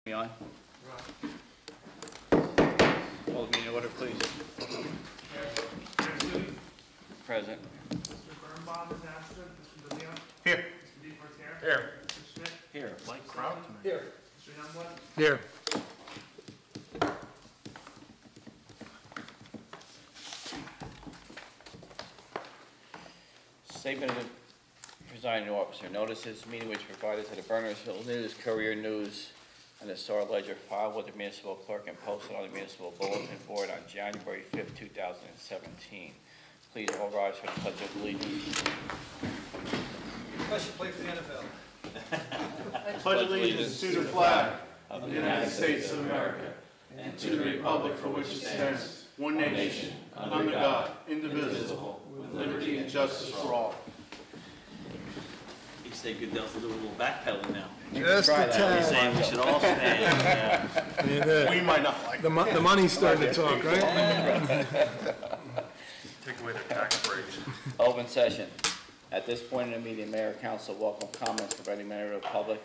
Me on? Call the meeting order, please. Present. Mr. Birnbaum is absent. Mr. DeLeo? Here. Mr. Deeport's here? Here. Mr. Schmidt? Here. Light crowd tonight. Here. Mr. Youngblood? Here. Statement of the presiding officer. Notices meeting which provided to the Bernardsville News, Courier News, and the Star Ledger filed with the municipal clerk and posted on the municipal bulletin board on January 5th, 2017. Please all rise for the Pledge of Allegiance. I should play for the NFL. Pledge allegiance to the flag of the United States of America and to the republic for which it stands, one nation, under God, indivisible, with liberty and justice for all. He said Goodell's a little backpedaling now. Just a He's tad. saying we should all stand. We might not like The money's starting to talk, right? Take away their tax breaks. Open session. At this point in the meeting, Mayor and Council welcome comments from any member of the public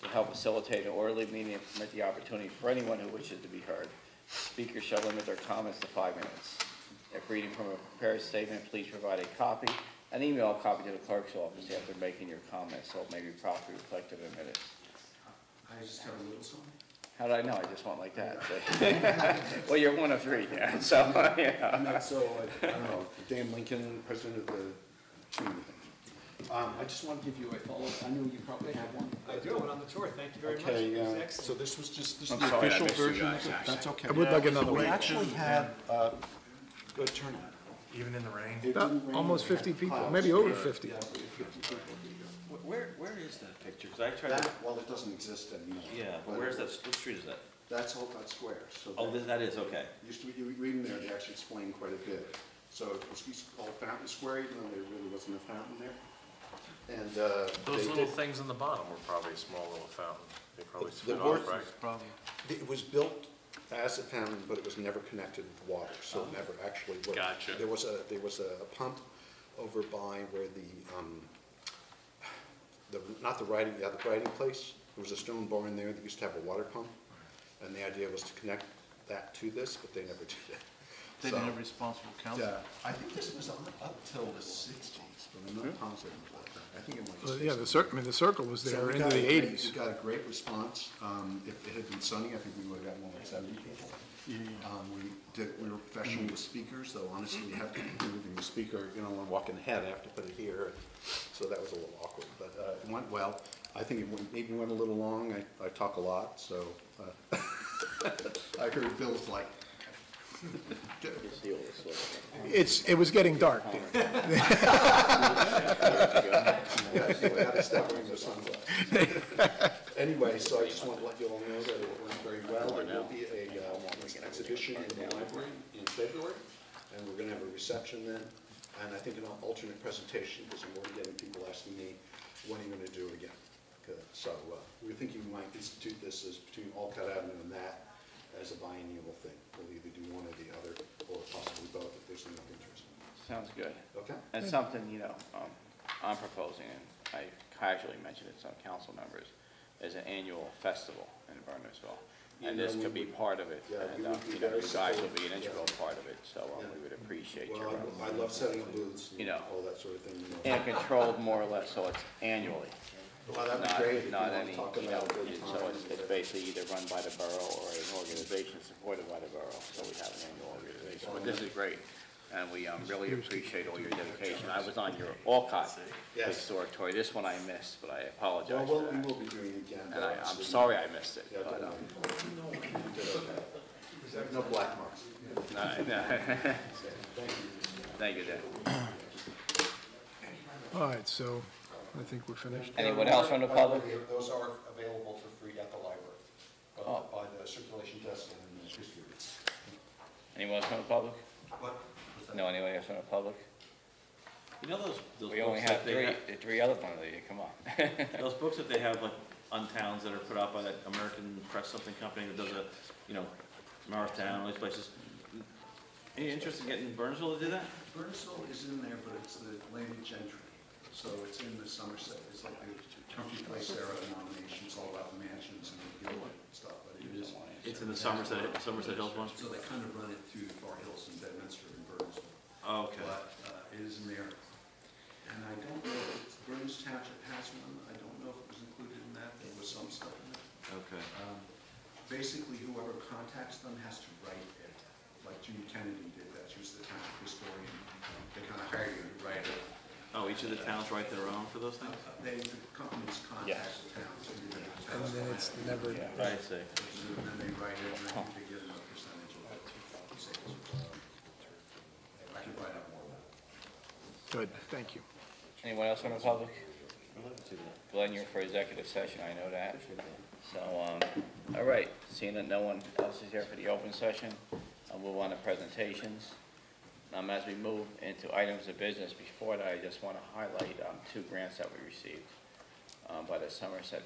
to help facilitate an orderly meeting and permit the opportunity for anyone who wishes to be heard. Speakers shall limit their comments to 5 minutes. If reading from a prepared statement, please provide a copy and email a copy to the clerk's office after making your comments so it may be properly reflected in minutes. I just have a little something. How did I know? I just went like that. Well, you're one of three, yeah. So, yeah. So, I don't know, Dan Lincoln, president of the community. I just want to give you a follow-up. I know you probably have one. I do. I went on the tour. Thank you very much. Okay, so this was just this is I'm the sorry, official I missed you version guys, of it. That's okay. I would like another We one. actually had good turnout. Even in the rain? It didn't rain, Almost we had 50 people, clouds. maybe over 50. Yeah, 50 people. Where is that picture? Because I tried That, to. well, it doesn't exist anymore. Yeah, but where's that? What street is that? That's Hilltop Square. So Oh, that is okay. used to be, you read in there, they actually explain quite a bit. So it was used to call Fountain Square, even though there really wasn't a fountain there. And Those they little did- things in the bottom were probably a small little fountain. They probably The split word- off, right? It was built as a fountain, but it was never connected with water, so it never actually worked. Gotcha. There was a pump over by where not the writing place. There was a stone barn there that used to have a water pump, and the idea was to connect that to this, but they never did it. They didn't have responsible council? Yeah, I think this was up till the 60s, but I'm not positive about that. I think it might be. Yeah, the circle was So there we into got the a- 80s. We got a great response. If it had been sunny, I think we would have got more like 70 people. We were professional with speakers, though honestly, you have to be moving the speaker, and walking ahead, I have to put it here. So that was a little awkward, but it went well. I think it maybe went a little long. I talk a lot, so I heard Bill's like, It was getting dark. yeah, so I had to step wearing the sunglasses. Anyway, so I just want to let you all know that it went very well. There will be an exhibition in the library in February, and we're going to have a reception then, and I think an alternate presentation, because I'm already getting people asking me, when are you going to do it again? So we're thinking we might institute this as between Alcott Avenue and that as a biennial thing. We'll either do one or the other, or possibly both if there's enough interest. Sounds good. Okay? And something, I'm proposing, and I casually mentioned it to some council members, is an annual festival in Bernardsville. And this could be part of it. Yeah, And, we would be you very guys will supportive. be an integral Yeah. part of it, so we would appreciate your, Well, I love setting up booths and You know. all that sort of thing. and controlled more or less, so it's annually. Well, that'd be great if you Not want any, to talk about it. so it's basically either run by the borough or an organization supported by the borough, so we have an annual organization. But this is great, and we really appreciate all your dedication. I was on your Alcott Yes. historic tour. This one I missed, but I apologize Well, for we that. will be doing it again. And I'm obviously. sorry I missed it, Yeah, but, don't worry. You did okay. No black marks. no. Thank you, Dan. All right, so I think we're finished. Anyone else from the public? Those are available for free at the library, Oh. by the circulation desk and the history. Anyone else from the public? What? No, anyone else from the public? You know those We only books have that they have, three other ones of you, come on. those books that they have like on towns that are put out by that American Press something company that does Norristown, all these places. Any interest in getting Burnsville to do that? Bernardsville is in there, but it's the landed gentry. So it's in the Somerset, it's like the country place era denomination, it's all about the mansions and the guild and stuff. It's in the Somerset Hills one? So they kind of run it through the Far Hills and Bedminster and Bernardsville. Oh, okay. But it is in there. And I don't know if Berners Township has one. I don't know if it was included in that. There was some stuff in it. Okay. Basically, whoever contacts them has to write it, like Jimmy Kennedy did. That she was the township historian. They kind of hire you to write it. Oh, each of the towns write their own for those things? The companies contact Yes. the towns. And then it's never, I see. And then they write it, and I think they get a percentage of sales. I can find out more about it. good, thank you. Anyone else from the public? Glenn, you're for executive session, I know that. So, all right, seeing that no one else is here for the open session, I'll move on to presentations. As we move into items of business, before that, I just want to highlight two grants that we received by the Somerset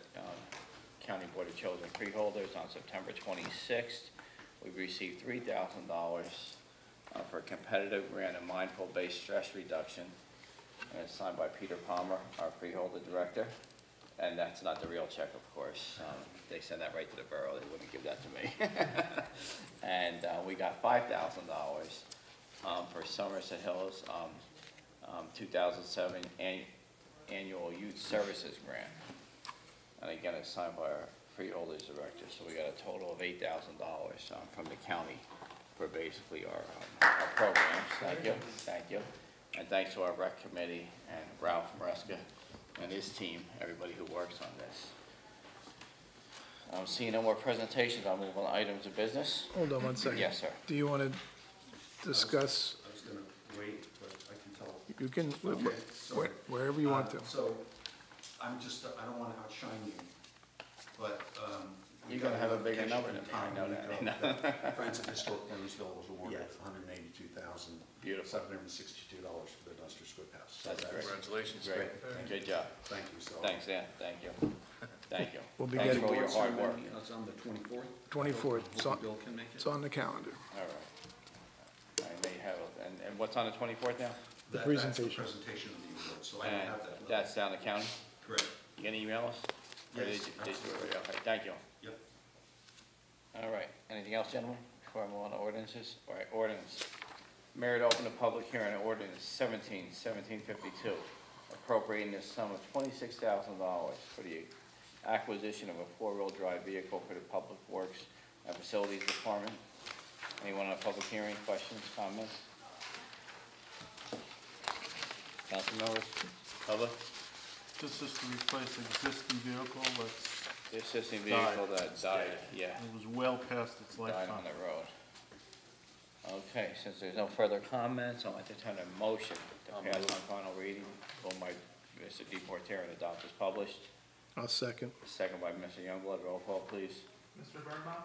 County Board of Chosen Freeholders on September 26th. We received $3,000 for a competitive grant in mindful-based stress reduction. And it's signed by Peter Palmer, our freeholder director. And that's not the real check, of course. They send that right to the borough. They wouldn't give that to me. And we got $5,000 for Somerset Hills 2007 Annual Youth Services Grant. And again, it's signed by our freeholders director. So we got a total of $8,000 from the county for basically our programs. Thank you, thank you. And thanks to our rec committee and Ralph Maresca and his team, everybody who works on this. Seeing no more presentations, I'll move on to items of business. Hold on one second. Yes, sir. Do you want to discuss, I was going to wait, but I can tell. you can, Okay, so, wherever you want to. So, I don't want to outshine you, but, You're gonna have a bigger number than me, I know that. Friends of Historic Bernardsville was awarded Yes. Beautiful. $182,762 for the Dunster Swift House. So That's great. Congratulations. Great, good job. Thank you. So Thanks, Dan, thank you. Thank you. We'll be Thanks getting- for all your hard work. It's on the 24th. 24th, it's on, Bill can make it. it's on the calendar. All right. I may have, and what's on the 24th now? The That's presentation. the presentation of the award, so I don't And have that. that's down the county? Correct. You gonna email us? Or Yes, did you do it absolutely. already? Okay, thank you. Yep. All right, anything else, gentlemen, before I move on to ordinances? All right, ordinance. Mayor to open a public hearing on ordinance 1752, appropriating the sum of $26,000 for the acquisition of a four-wheel drive vehicle for the Public Works and Facilities Department. Anyone on a public hearing, questions, comments? Council members, public? This is to replace an existing vehicle that's, The assisting vehicle that died, yeah, it was well past its died lifetime. on the road. Okay, since there's no further comments, I'll entertain a motion to pass on final reading. Vote by Mr. DePorter and adopt as published. I'll second. Second by Mr. Youngblood. Roll call, please. Mr. Birnbaum?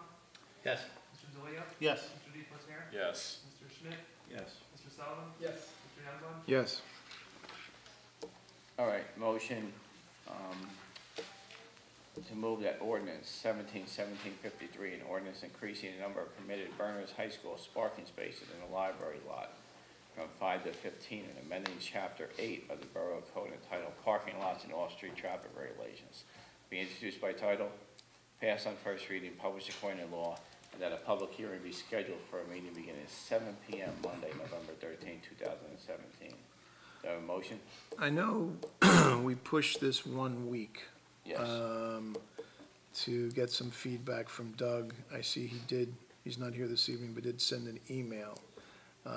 Yes. Mr. D'Elia? Yes. Mr. DePorter? Yes. Mr. Schmidt? Yes. Mr. Sullivan? Yes. Mr. Youngblood? Yes, All right, motion to move that ordinance 1753, an ordinance increasing the number of permitted Berners High School parking spaces in the library lot from 5 to 15 and amending Chapter 8 of the Borough Code entitled Parking Lots and Off-Street Traffic Regulations. Be introduced by title, passed on first reading, published according to law, and that a public hearing be scheduled for a meeting beginning at 7 p.m. Monday, November 13, 2017. Do I have a motion? I know we pushed this 1 week. Yes. To get some feedback from Doug. I see he's not here this evening, but did send an email. All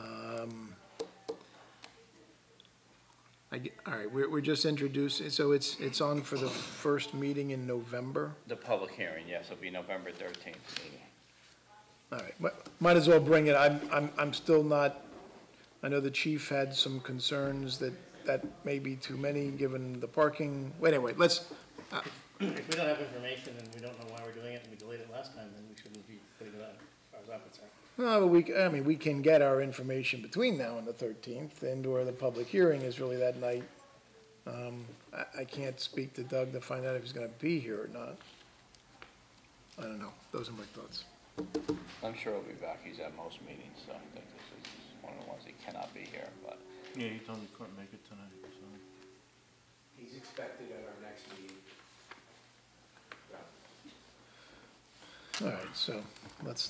right, we're just introducing, so it's on for the first meeting in November? The public hearing, yes, it'll be November 13th meeting. All right, might as well bring it, I'm still not, I know the chief had some concerns that may be too many, given the parking, anyway, let's, If we don't have information and we don't know why we're doing it and we delayed it last time, then we shouldn't be putting it on, as far as I'm concerned. no, but we can get our information between now and the 13th, and/or the public hearing is really that night. I can't speak to Doug to find out if he's gonna be here or not. I don't know, those are my thoughts. I'm sure he'll be back. He's at most meetings, so I think this is one of the ones he cannot be here, but. Yeah, he told me he couldn't make it tonight, so. He's expected at our next meeting. All right, so let's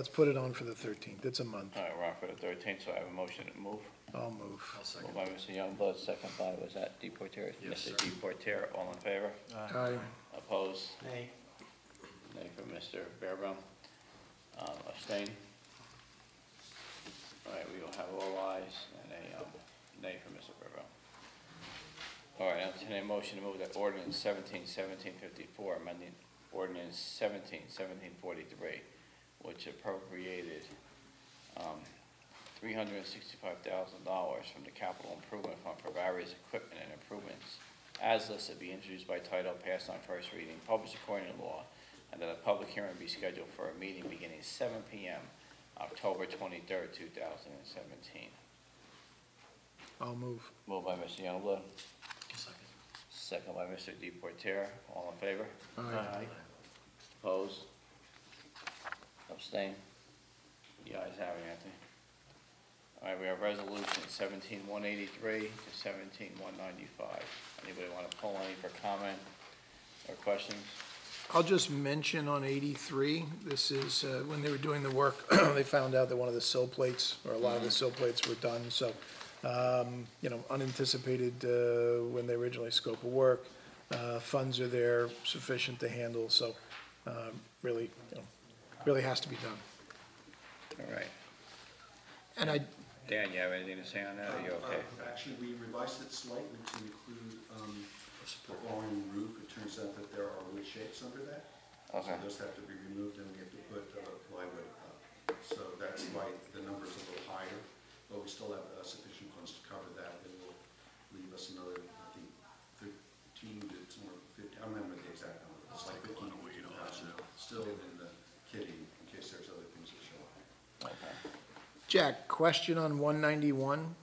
put it on for the 13th. It's a month. All right, we're on for the 13th, so I have a motion to move. I'll move. Moved by Mr. Youngblood, second by, was that Deportaire? Yes, Mr. Deportaire, all in favor? Aye. Opposed? Nay. Nay for Mr. Bearbaum. Abstain? All right, we will have all ayes and a nay for Mr. Bearbaum. All right, now today motion to move that ordinance 17-1754, amending ordinance 17-1743, which appropriated $365,000 from the capital improvement fund for various equipment and improvements as listed be introduced by title, passed on first reading, published according to law, and that a public hearing be scheduled for a meeting beginning 7 p.m. October 23rd, 2017. I'll move. Moved by Mr. Youngblood. Second by Mr. Deportaire. All in favor? Aye. Opposed? Abstain? The ayes have it, Anthony. All right, we have resolution 17-183 to 17-195. Anybody want to pull any for comment or questions? I'll just mention on 83, this is, when they were doing the work, they found out that one of the sill plates, or a lot of the sill plates were done, so, you know, unanticipated, when they originally scoped of work, funds are there sufficient to handle, so, really, you know, really has to be done. All right. And I, Dan, you have anything to say on that, or you okay? Actually, we revised it slightly to include a boring roof. It turns out that there are wood shapes under that. Okay. So those have to be removed, and we have to put plywood up. So that's why the number's a little higher, but we still have sufficient funds to cover that. It will leave us another, I think, 13 to somewhere 50. I don't remember the exact number. It's like 15,000 still in the kitty in case there's other things that show up. Okay. Jack, question on 191.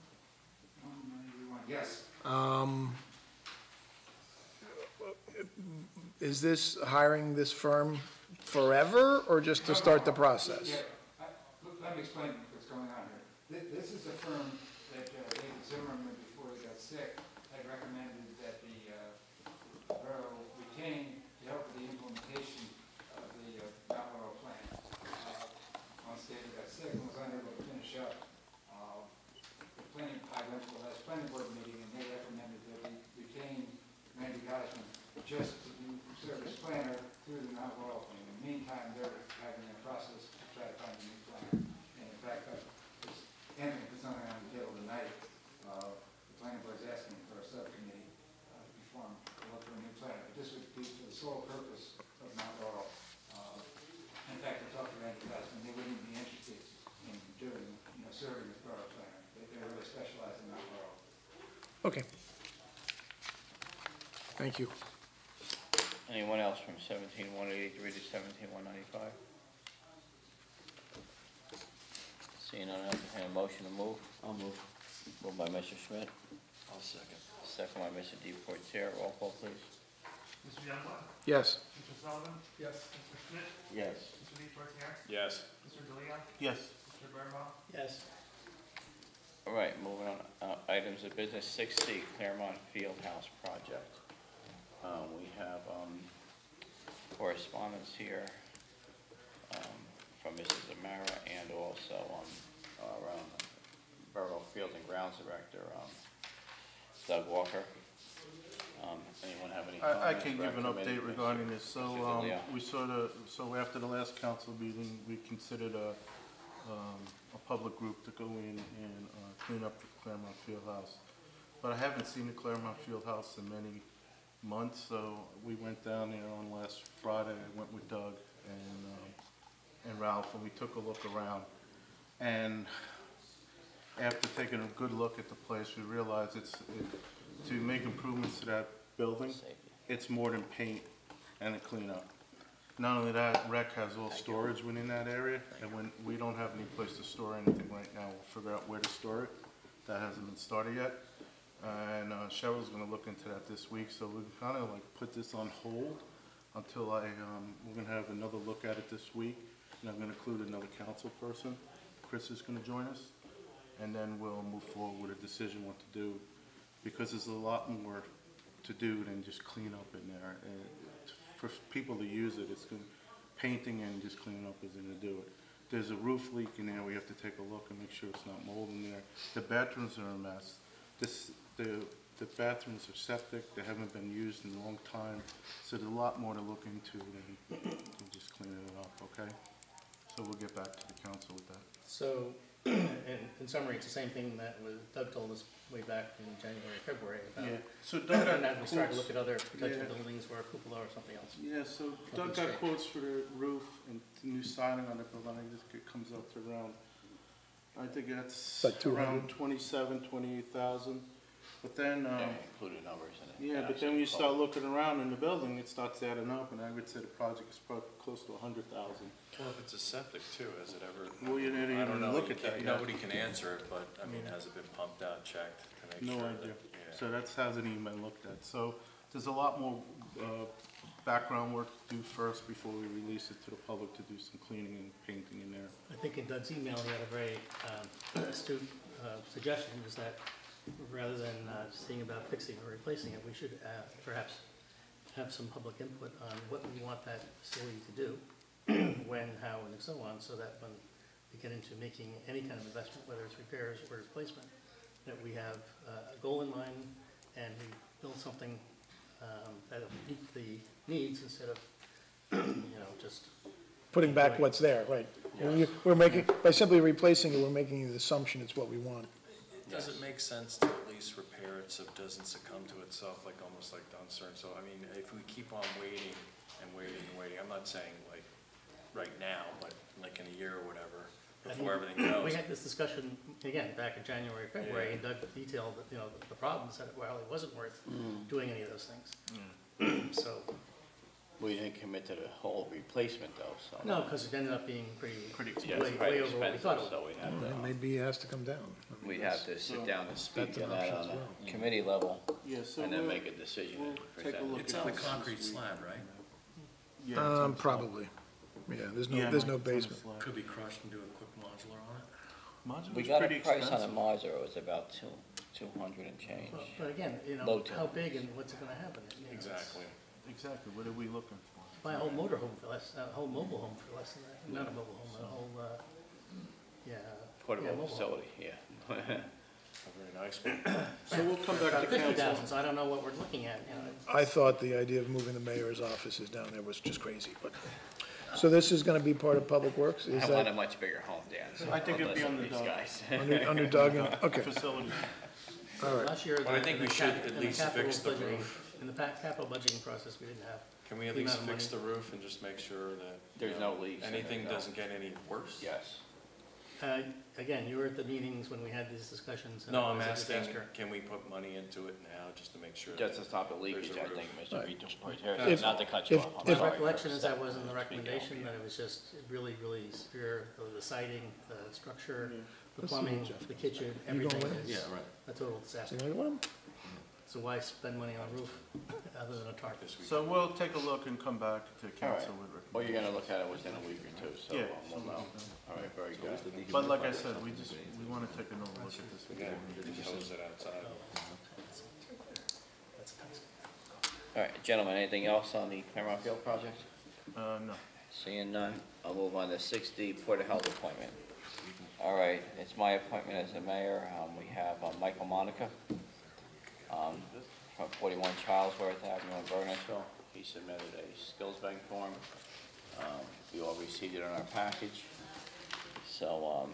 Yes. Is this hiring this firm forever, or just to start the process? Yeah, let me explain what's going on here. This is a firm that David Zimmerman, before he got sick, had recommended that the borough retain to help with the implementation of the Mount Laurel plan. Once David got sick and was unable to finish up, I went to the last planning board meeting, and they recommended that we retain Randy Gottesman just to serve as planner through the Mount Laurel thing. In the meantime, they're having a process to try to find a new planner. And in fact, Anthony put something on the table tonight. The planning board is asking for a subcommittee to be formed to look for a new planner. But this would be for the sole purpose of Mount Laurel. In fact, I talked to Randy Gottesman, they wouldn't be interested in doing, serving as borough planner. They really specialize in Mount Laurel. Okay. Thank you. Anyone else from 17-183 to 17-195? Seeing none, I'll entertain a motion to move. I'll move. Moved by Mr. Schmidt, I'll second. second by Mr. Deportaire. Roll call, please. Mr. Youngblood? Yes. Mr. Sullivan? Yes. Mr. Schmidt? Yes. Mr. Deportaire? Yes. Mr. DeLeo? Yes. Mr. Birnbaum? Yes. All right, moving on, items of business 6C, Claremont Fieldhouse Project. We have correspondence here from Mrs. Amara and also our Borough Field and Grounds Director, Doug Walker. Anyone have any comments? I can give an recommend- update regarding this. So, Mr. DeLeo. so after the last council meeting, we considered a public group to go in and clean up the Claremont Fieldhouse. But I haven't seen the Claremont Fieldhouse in many months, so we went down there on last Friday. I went with Doug and Ralph, and we took a look around. And after taking a good look at the place, we realized to make improvements to that building, it's more than paint and a cleanup. Not only that, rec has all storage within that area, and when we don't have any place to store anything right now, we'll figure out where to store it. That hasn't been started yet. And Cheryl's gonna look into that this week, so we kind of like put this on hold until we're gonna have another look at it this week. And I'm gonna include another council person. Chris is gonna join us. And then we'll move forward with a decision what to do, because there's a lot more to do than just clean up in there. And for people to use it, painting and just cleaning up isn't gonna do it. There's a roof leak in there, we have to take a look and make sure it's not mold in there. The bathrooms are a mess. The bathrooms are septic, they haven't been used in a long time, so there's a lot more to look into than just cleaning it up, okay? So we'll get back to the council with that. So, in summary, it's the same thing that Doug told us way back in January, February about. Yeah, so Doug And that we got started to quotes, look at other potential Yeah. buildings or a cupola or something else. yeah, so Doug got quotes for the roof and the new siding on the building, it comes up to around, I think that's About 200. around 28,000. But then, Yeah, included numbers in it. yeah, but then when you start looking around in the building, it starts adding up, and I would say the project is probably close to 100,000. Well, if it's a septic too, has it ever? Well, you didn't I don't even know, look you at that can't- yet. nobody can answer it, but, I mean, has it been pumped out, checked to make No sure idea. that, yeah. So that hasn't even been looked at. So there's a lot more background work to do first before we release it to the public to do some cleaning and painting in there. I think in Doug's email, he had a very astute suggestion, is that rather than seeing about fixing or replacing it, we should perhaps have some public input on what we want that facility to do, when, how, and so on, so that when we get into making any kind of investment, whether it's repairs or replacement, that we have a goal in mind and we build something that'll meet the needs instead of, just. Putting back what's there, right. We're making, by simply replacing it, we're making the assumption it's what we want. Does it make sense to at least repair it so it doesn't succumb to itself, like, almost like Dunstar? So, I mean, if we keep on waiting and waiting and waiting, I'm not saying like right now, but like in a year or whatever, before everything goes. We had this discussion, again, back in January, February, and Doug detailed, the problems, that, well, it wasn't worth doing any of those things. So, We didn't commit to the whole replacement though, so. no, because it ended up being pretty Yeah, it's way quite over what we thought expensive, it would. so we have Well, to, maybe it has to come down. we have to sit down and speak That's on an that option on as a well. committee level, Yeah, so and then we'll- make a decision we'll and take a present look it. It's at on a this concrete this week. slab, right? Yeah, it's on the Probably. Yeah, there's Yeah, no it's on the basement. slab. Could be crushed and do a quick modular on it. Modular's We got a pretty price on a expensive. Moser, it was about 200 and change. But again, Low how tone. big and what's it gonna happen? It's- Exactly. Exactly, what are we looking for? Buy a whole motorhome for less, a whole mobile home for less than that, not a mobile home, a whole, yeah. Portable mobile home. facility, yeah. A very nice one. So we'll come back About to 50,000, council. so I don't know what we're looking at, I thought the idea of moving the mayor's offices down there was just crazy, but, so this is gonna be part of Public Works? Is I want a that much bigger home, Dan. so I think it'd be listen on to the these dog. guys. under Doug? Okay, Facility. all right. Last year. But I think we should at in the least capital fix the budgeting- roof. In the capital budgeting process, we didn't have. Can we at The least amount of fix the money. roof and just make sure that? you There's know, no leaks in Anything it, no. doesn't get any worse? Yes. Again, you were at the meetings when we had these discussions. And No, it I'm was a asking, disaster. can we put money into it now just to make sure? Just that- to stop the leakage, There's a I roof. think, Mr. Right. Reed, If- not to cut you if- off. I'm My if- sorry. recollection is that wasn't the Speak out, recommendation, yeah. that it was just really, really severe, the siding, the structure, the Let's see, plumbing, Jeff. the kitchen, You going everything with is Yeah, right. a total So disaster. you want them? So why spend money on a roof other than a tarp? This week. So we'll take a look and come back to council with recommendations. Well, you're gonna look at it within a week or two, so Yeah. we'll know. All right, very good. But like I said, we wanna take another look at this. Yeah, just hose it outside. That's nice. All right, gentlemen, anything else on the Claremont Field project? No. Seeing none, I'll move on to 6D, Port of Health appointment. All right, it's my appointment as the mayor. We have Michael Monica from 41 Charlesworth Avenue in Bernardsville. He submitted a skills bank form. We all received it in our package. So,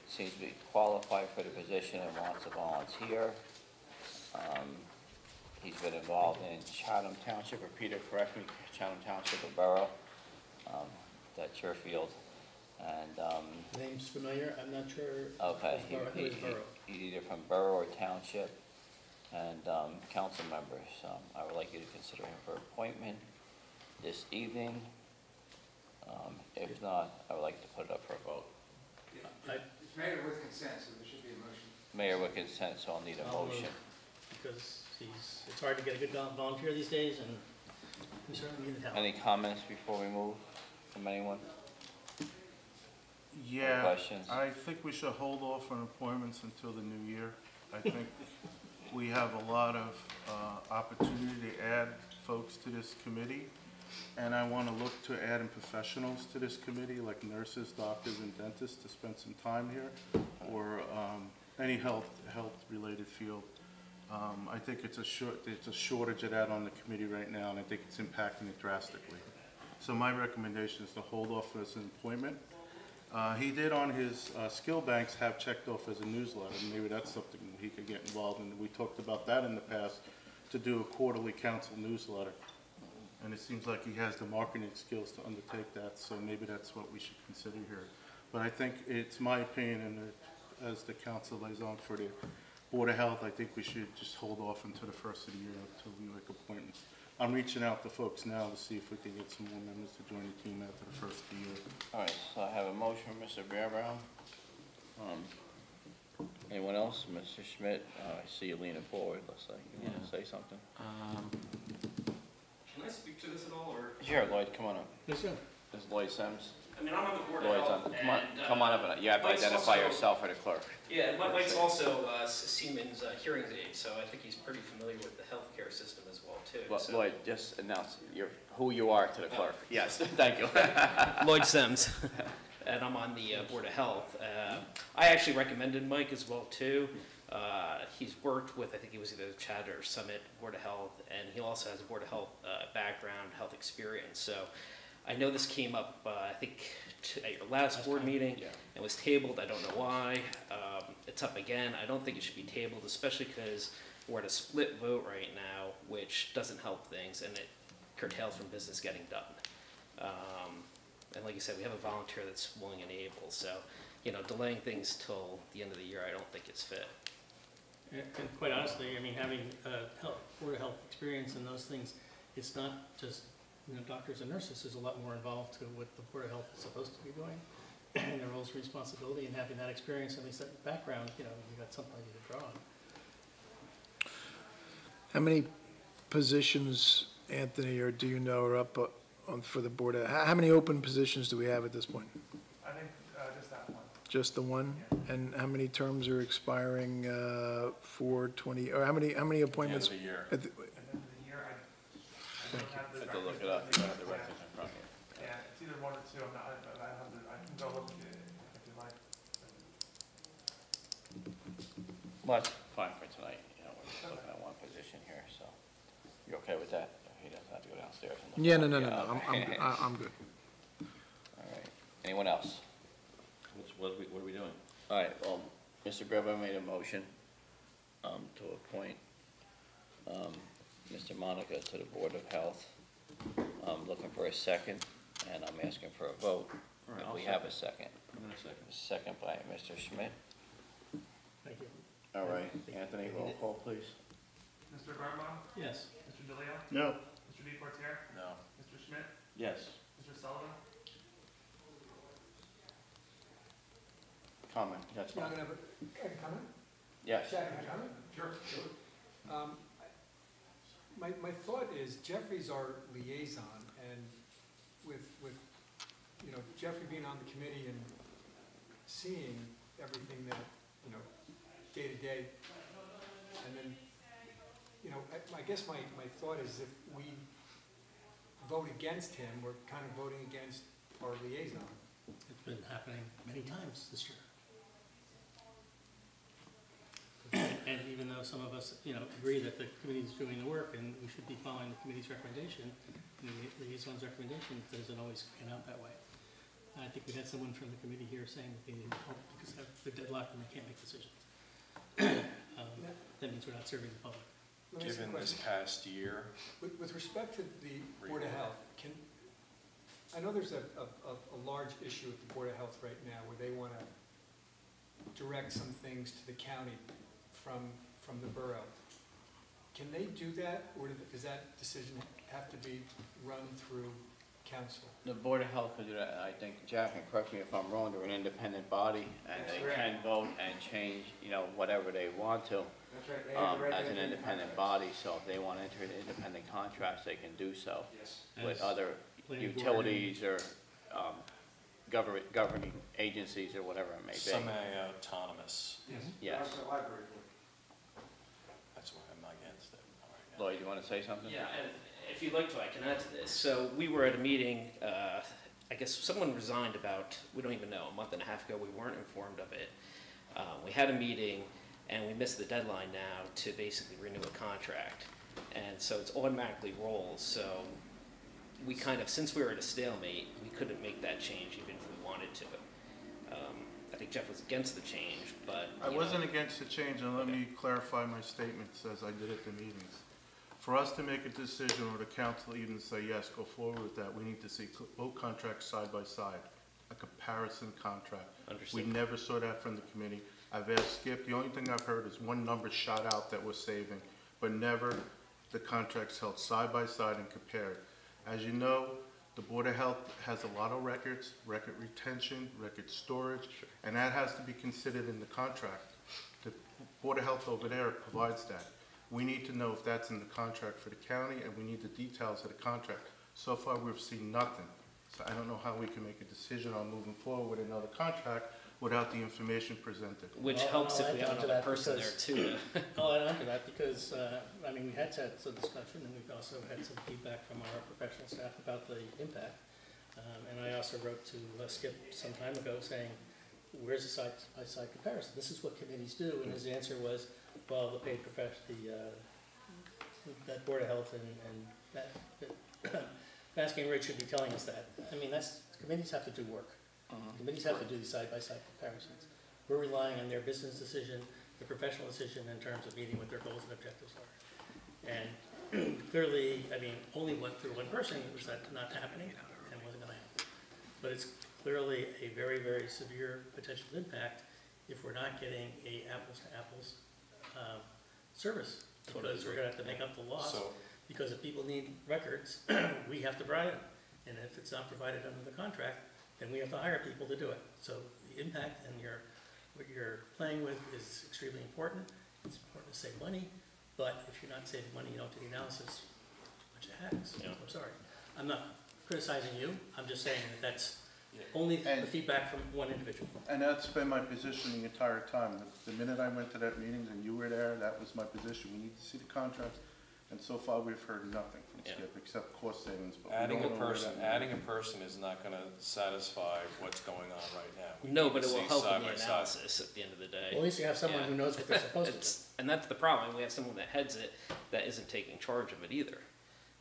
seems to be qualified for the position and wants to volunteer. He's been involved in Chatham Township, or Peter, correct me, Chatham Township or Borough. That's your field. And, Name's familiar, I'm not sure. okay, Borough, I think it's Borough. he's either from Borough or Township. And, council members, I would like you to consider him for appointment this evening. If not, I would like to put it up for a vote. It's made it with consent, so there should be a motion. Mayor with consent, so I'll need a I'll move. motion. Because it's hard to get a good volunteer these days, and we certainly need the help. Any comments before we move from anyone? Yeah, Questions? I think we should hold off on appointments until the new year. I think we have a lot of opportunity to add folks to this committee. And I want to look to add in professionals to this committee, like nurses, doctors, and dentists, to spend some time here, or any health-related field. I think it's a shortage of that on the committee right now, and I think it's impacting it drastically. So my recommendation is to hold off as an appointment. He did on his skill banks have checked off as a newsletter, and maybe that's something he could get involved in. We talked about that in the past, to do a quarterly council newsletter. And it seems like he has the marketing skills to undertake that, so maybe that's what we should consider here. But I think it's my opinion, and as the council liaison for the Board of Health, I think we should just hold off until the first of the year until we make appointments. I'm reaching out to folks now to see if we can get some more members to join the team after the first of the year. All right, so I have a motion from Mr. Bearbaum. Anyone else? Mr. Schmidt, I see you leaning forward, looks like you want to say something. Can I speak to this at all, or? Sure, Lloyd, come on up. Yes, sir. This is Lloyd Sims. I mean, I'm on the board of Lloyd's health, on, and, come on up, and you have to Mike's identify also- yourself for the clerk. Yeah, Mike's also Siemens hearing aid, so I think he's pretty familiar with the healthcare system as well, too. So- Lloyd, just announce who you are to the clerk. Yes, thank you. Lloyd Sims, and I'm on the Board of Health. I actually recommended Mike as well, too. He's worked with, I think he was either Chad or Summit Board of Health, and he also has a Board of Health background, health experience. So I know this came up, I think, at your last board meeting. Yeah. It was tabled, I don't know why. It's up again. I don't think it should be tabled, especially because we're at a split vote right now, which doesn't help things, and it curtails from business getting done. And like you said, we have a volunteer that's willing and able, so, delaying things till the end of the year, I don't think it's fit. And quite honestly, I mean, having Board of Health experience in those things, it's not just, doctors and nurses. There's a lot more involved to what the Board of Health is supposed to be doing, and their roles and responsibility, and having that experience, at least that background, you've got something to draw on. How many positions, Anthony, or do you know are up on for the board? How many open positions do we have at this point? I think just that one. Just the one? And how many terms are expiring for 20, or how many appointments? End of the year. at the- At the end of the year, I don't have the. I have to look it records. up, you have the records in front of you. Yeah, it's either one or two, I'm not, I can go look at it if you like. Well, that's fine for tonight, we're just looking at one position here, so. You okay with that? He doesn't have to go downstairs and look. Yeah, it no, up. Okay. I'm good. All right, anyone else? What are we doing? All right, well, Mr. Greba made a motion to appoint Mr. Monica to the Board of Health. I'm looking for a second, and I'm asking for a vote. All right, If I'll we have a second. I'm gonna second. Second by Mr. Schmidt. Thank you. All right, Anthony, roll call, please. Mr. Birnbaum, Yes. Mr. DeLeo, No. Mr. DePortier, No. Mr. Schmidt, Yes. Mr. Sullivan. Comment, that's Yeah, I'm fine. gonna have a comment. Yes. Jack, can I comment? Sure. My thought is Jeffrey's our liaison, and with Jeffrey being on the committee and seeing everything that, day to day, and then, I guess my thought is if we vote against him, we're kind of voting against our liaison. It's been happening many times this year. And even though some of us, agree that the committee's doing the work and we should be following the committee's recommendation, the liaison's recommendation, it doesn't always pan out that way. I think we had someone from the committee here saying that they need help because they're deadlocked and they can't make decisions. That means we're not serving the public. Let me ask you a Given this question. past year, With respect to the Board of Health, I know there's a large issue with the Board of Health right now where they want to direct some things to the county from the borough. Can they do that, or does that decision have to be run through council? The Board of Health could do that, I think, Jack, and correct me if I'm wrong, they're an independent body, and That's they correct. can vote and change, whatever they want to, That's right. They have the right to as an enter into independent contracts. body, so if they want to enter into independent contracts, they can do so Yes. with As other planning board utilities or, governing agencies or whatever it may be. semi-autonomous, Yes. Yes. That's the library board. that's why I'm against it right now. Lloyd, you want to say something? Yeah, if you'd like to, I can add to this. So we were at a meeting, I guess someone resigned about, we don't even know, a month and a half ago. We weren't informed of it. We had a meeting, and we missed the deadline now to basically renew a contract. And so it's automatically rolls. So we kind of, since we were at a stalemate, we couldn't make that change even if we wanted to. I think Jeff was against the change, but I wasn't against the change, and let me clarify my statements as I did at the meetings. For us to make a decision, or the council even say, yes, go forward with that, we need to see both contracts side by side, a comparison contract. Understood. We never saw that from the committee. I've asked Skip, the only thing I've heard is one number shot out that we're saving, but never the contracts held side by side and compared. As you know, the Board of Health has a lot of records, record retention, record storage, and that has to be considered in the contract. The Board of Health over there provides that. We need to know if that's in the contract for the county, and we need the details of the contract. So far, we've seen nothing. So I don't know how we can make a decision on moving forward with another contract without the information presented. which Well, helps I'll if we add have on to another that person there because- too. I'll add on to that because, I mean, we had had some discussion and we've also had some feedback from our professional staff about the impact. And I also wrote to Skip some time ago saying, where's the side-by-side comparison? This is what committees do. And his answer was, well, the paid that Board of Health and that Basking Ridge should be telling us that. I mean, committees have to do work. Committees have to do these side-by-side comparisons. We're relying on their business decision, their professional decision in terms of meeting what their goals and objectives are. And clearly, I mean, only went through one person was that not happening and wasn't going to happen. But it's clearly a very, very severe potential impact if we're not getting a apples-to-apples service. Because we're going to have to make up the loss. So, Because if people need records, we have to provide them. And if it's not provided under the contract, then we have to hire people to do it. So the impact and what you're playing with is extremely important. It's important to save money, but if you're not saving money, you don't do the analysis. Bunch of hacks. Yeah. I'm sorry. I'm not criticizing you. I'm just saying that that's Yeah. only the And- feedback from one individual. And that's been my position the entire time. The minute I went to that meeting and you were there, that was my position. We need to see the contracts. And so far, we've heard nothing from Yeah. Skip except cost savings. But we adding a don't know where person, that adding a person is not gonna satisfy what's going on right now. We No, need but to it will see help side in the by side. analysis at the end of the day. Well, at least you have someone Yeah. who knows what they're supposed to do. And that's the problem. We have someone that heads it that isn't taking charge of it either.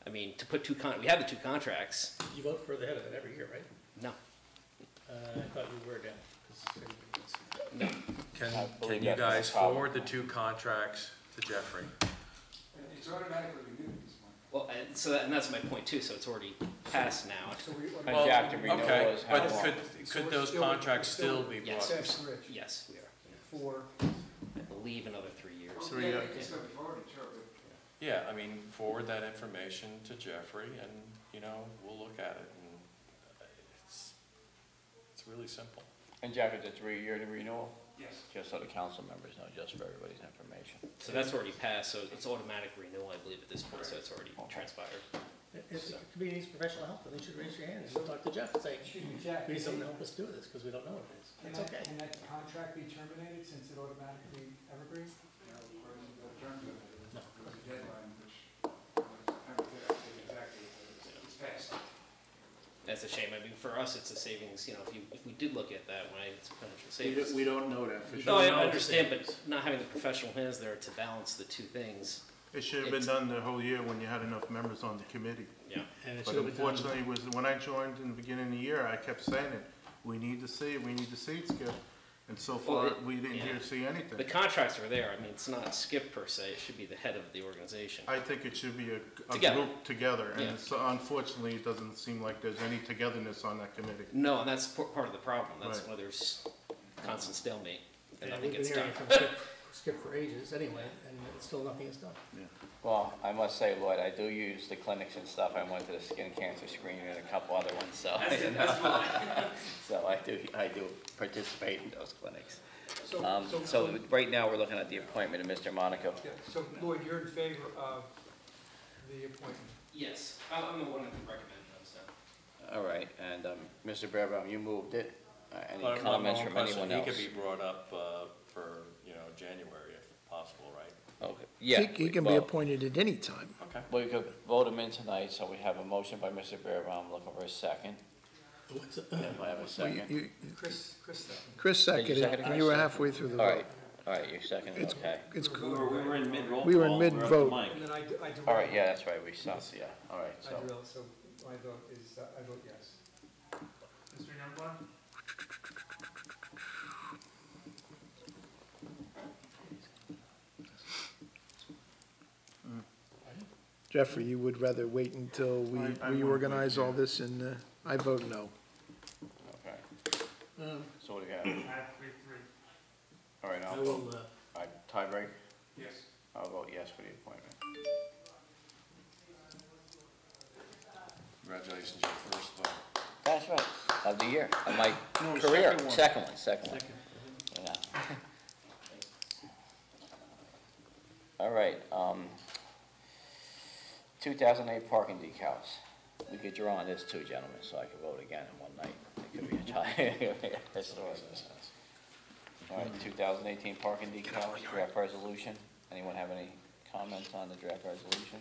I mean, to put we have the two contracts. You vote for the head of it every year, right? No. I thought you were down. 'Cause everybody does. No. I believe Can you that's guys the problem. forward the two contracts to Jeffrey? It's automatically renewed at this point. Well, and that's my point too. So it's already passed now. So we. And Jack, the renewal Okay, is how but long? could those contracts still be Yes. brought? That's rich. Yes, we are. For. I believe another 3 years. Three, Yeah, we can still be forwarded, sure, but. Yeah, I mean, forward that information to Jeffrey and, you know, we'll look at it and it's really simple. And Jack, is it 3-year renewal? Yes. Just so the council members know, just for everybody's information. So that's already passed. So it's automatic renewal, I believe, at this point. So it's already transpired. If the committee needs professional help, then you should raise your hand and talk to Jeff and say, Excuse me, Jack. we need someone to help us do this, because we don't know what it is. It's okay. Can that contract be terminated since it automatically evergreen? You know, according to the terms of it, No. there's a deadline, which, I don't know exactly, but it's passed. That's a shame. I mean, for us, it's a savings. You know, if we did look at that, when it's potential savings. We don't know that for No, sure. I understand, but not having the professional hands there to balance the two things. It should have been done the whole year when you had enough members on the committee. Yeah. And it But should have been done. unfortunately, when I joined in the beginning of the year, I kept saying it. We need to see it, we need to see it, Skip. And so far, we didn't hear, see The anything. contracts are there. I mean, it's not Skip per se. It should be the head of the organization. I think it should be a Together. group together. Yeah. And so unfortunately, it doesn't seem like there's any togetherness on that committee. No, and that's part of the problem. That's Right. why there's constant stalemate and And nothing we've been gets done. hearing from Skip for ages anyway, and still nothing is done. Well, I must say, Lloyd, I do use the clinics and stuff. I went to the skin cancer screening and a couple other ones, so. So I do participate in those clinics. So right now, we're looking at the appointment of Mr. Monaco. Yeah, so Lloyd, you're in favor of the appointment? Yes, I'm the one that recommended them, so. All right, and Mr. Bearbaum, you moved it. Any But comments my own from anyone question, else? He could be brought up for, you know, January if possible, right? Okay, yeah. He can be well, appointed at any time. Okay. We could vote him in tonight, so we have a motion by Mr. Bearbaum, I'm looking for a second. What's it? If I have a second. Chris, that. Chris seconded, second it, and you were Chris? halfway through the All vote. right, all right, you're second, It's- okay. It's, We were in mid-roll We were in call, mid-vote. up to And Mike. then I do. All right, yeah, that's right, we stopped, yeah, all right, I so. do, so my vote is, I vote yes. Mr. Youngblood? Jeffrey, you would rather wait until we I would wait, reorganize all yeah. this, and I vote no. Okay, so what do you have? I have 3-3. All right, I I'll will, vote, all right, tie break, Yes. I'll vote yes for the appointment. Congratulations, your first vote. That's right, of the year, of my No, career, second one. second one. Yeah. All right, 2008 parking decals. We could draw on this too, gentlemen, so I could vote again in one night. It could be a tie. That's the way it is. All right, 2018 parking decals, draft resolution. Anyone have any comments on the draft resolution?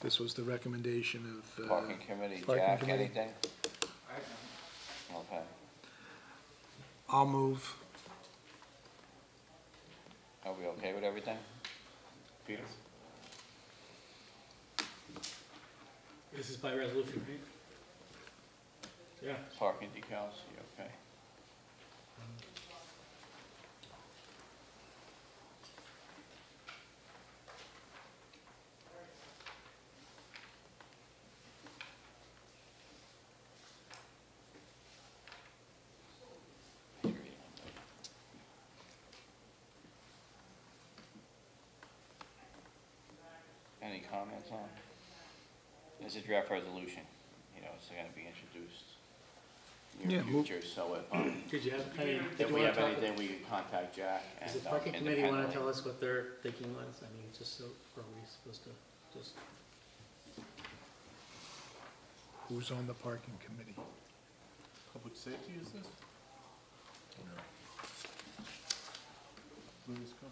This was the recommendation of, Parking committee, Parking Jack, committee. anything? I don't. Okay. I'll move. Are we okay with everything? Peter? this is by resolution, right? Yeah. Parking decals, you okay? Any comments on? This is draft resolution, you know, it's gonna be introduced in Yeah, the move- future, so Did you have, I mean, if did you we want have to talk? anything, we can contact Jack and Does the parking committee want to independently. tell us what their thinking was? I mean, just so, or are we supposed to just? Who's on the parking committee? Public safety is this? Louis, come.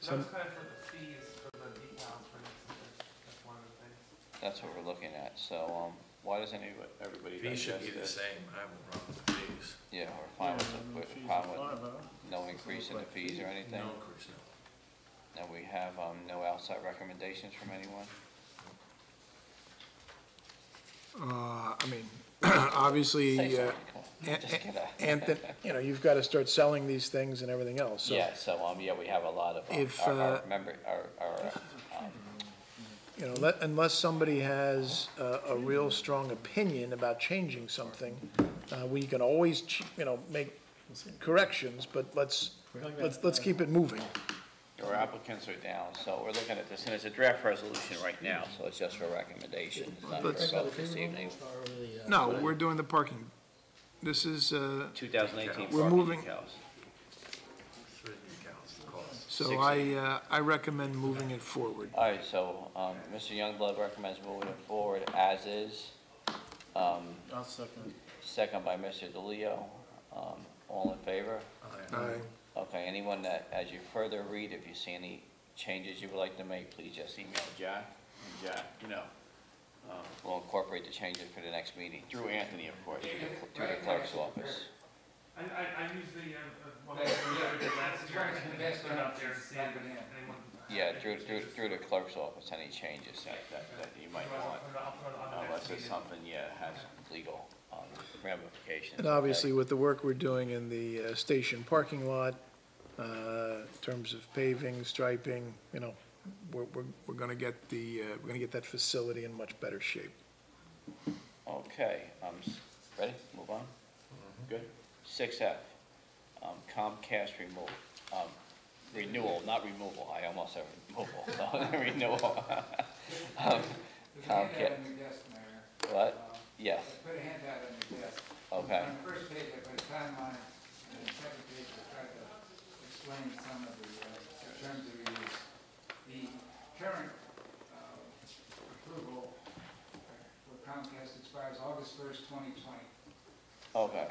That was kind of for the fees for the decals, for instance, that's one of the things. That's what we're looking at, so, why doesn't everybody Fees should digest be the this? same, I have no problem with the fees. Yeah, we're fine with, Yeah, with, fees fine are with fine, huh? no increase in the fees or anything. No increase, no. And we have, no outside recommendations from anyone? I mean, obviously, Say something, come on. Just get a- Anthony, you know, you've got to start selling these things and everything else, so. Yeah, so, yeah, we have a lot of, If, our member, our, You know, unless somebody has a real strong opinion about changing something, we can always, you know, make corrections, but let's keep it moving. our applicants are down, so we're looking at this, and it's a draft resolution right now, so it's just for recommendation, it's not for Let's- vote this evening. No, we're doing the parking. This is, 2018 We're parking moving- decals. Three decals, the cost. so I recommend moving it forward. All right, so, Mr. Youngblood recommends moving it forward as is. I'll second. Second by Mr. DeLeo. All in favor? Aye. Okay, anyone that, as you further read, if you see any changes you would like to make, please just email Jack. And Jack, you know, will incorporate the changes for the next meeting, through Anthony, of course, through the clerk's office. I use the, one Yeah, of yeah. the last year, Trying to invest put it out there to see if in it. anyone. Yeah, through the clerk's office, any changes that you might want, I'll put it on the unless next it's meeting. something, yeah, has legal ramifications. And obviously, with the work we're doing in the station parking lot, in terms of paving, striping, you know, we're gonna get that facility in much better shape. Okay, ready? Move on? Good. 6F, Comcast renewal, not removal, I almost said removal, so renewal. There's a handout Comcast, on your desk, Mayor. what? Yes, Put a handout on your desk. okay, On the first page, I put a timeline, and the second page, I tried to explain some of the terms of use. The current approval for Comcast expires August 1st, 2020. okay,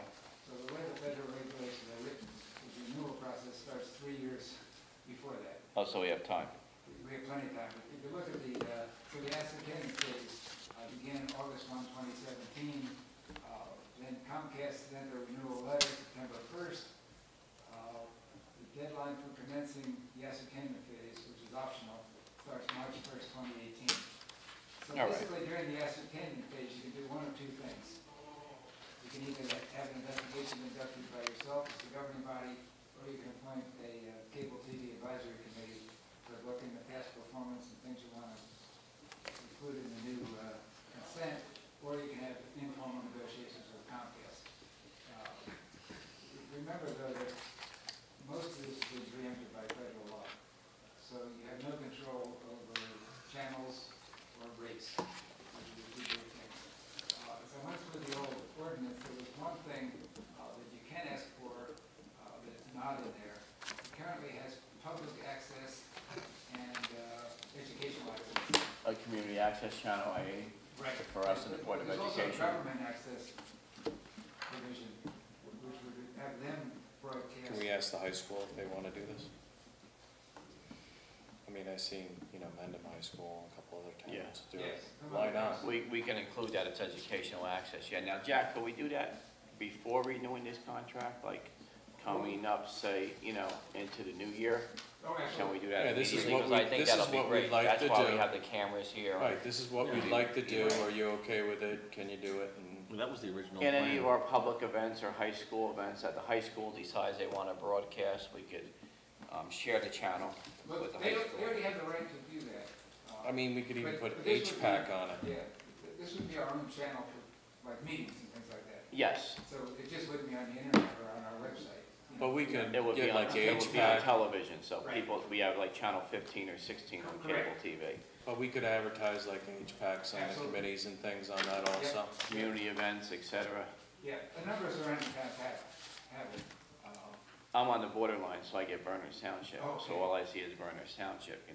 So the way the federal regulations are written, would be renewal process starts 3 years before that. Oh, so we have time. We have plenty of time. If you look at so the ascertaining phase began August 1, 2017. Then Comcast sent a renewal letter September 1st. The deadline for commencing the ascertainment phase, which is optional, starts March 1st, 2018. So All right. basically, during the ascertainment phase, you can do one of two things. You can either have an investigation conducted by yourself as the governing body, or you can appoint a cable TV advisory committee to look into past performance and things you want to include in the new consent, or you can have informal negotiations with Comcast. Remember, though, that most of this is preempted by federal law, so you have no control over channels or rates, which are the two big things. As I went through the old ordinance, there was one thing that you can ask for that's not in there. It currently has public access and educational access. A community access channel, Right. for us in the Board of There's also a Education. government access provision, which would have them broadcast. Can we ask the high school if they want to do this? I mean, I've seen, Mendham High School and a couple other Yeah. towns do Yes. it. Why not? We can include that as educational access, yeah. Now, Jack, could we do that before renewing this contract, like coming up, say, into the new year? Oh, Can absolutely. we do that Yeah, this is immediately? what 'Cause we- I think this is that'll be what we'd great. like That's to why we do. have the cameras here. Right, this is what we'd like to do. Are you okay with it? Can you do it? And Well, that was the original In any plan. of our public events or high school events that the high school decides they want to broadcast, we could share the channel with But the they high school. already have the right to do that. I mean, we could even But put this would be- HPAC on it. Yeah, this would be our own channel for like meetings and things like that. Yes, So it just wouldn't be on the internet or on our website. But we could it would be get on, like it would be on HPAC, television, so Right. people, we have like channel 15 or 16 on cable Correct. TV. but we could advertise like HPACs on the Absolutely. committees and things on that also. Community events, et cetera. Yeah, the numbers around the town have it. I'm on the borderline, so I get Berners Township, Okay. so all I see is Berners Township,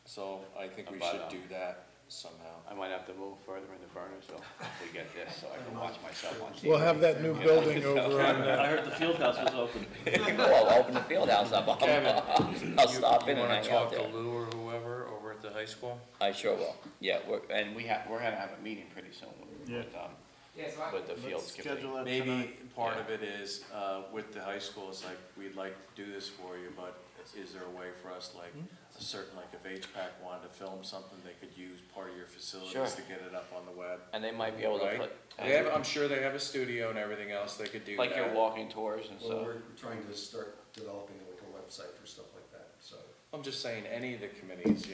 So I think we But, should do that somehow. I might have to move further into Bernardsville if we get this, so I can watch myself on TV. We'll have that new building over on, I heard the field house was open. Well, I'll open the field house up. I'll stop in and hang out there. Lou or whoever over at the high school? I sure will. Yeah, we're gonna have a meeting pretty soon Yeah. Yeah, so with the fields Let's committee. schedule that Maybe tonight. part Yeah. of it is, with the high school, it's like, we'd like to do this for you, but is there a way for us, like, a certain, like, if HPAC wanted to film something, they could use part of your facilities Sure. to get it up on the web? And they might be able to Right? put, They have, I'm sure they have a studio and everything else, they could do that. like your walking tours and Well, stuff. we're trying to start developing like a website for stuff like that, so. I'm just saying, any of the committees,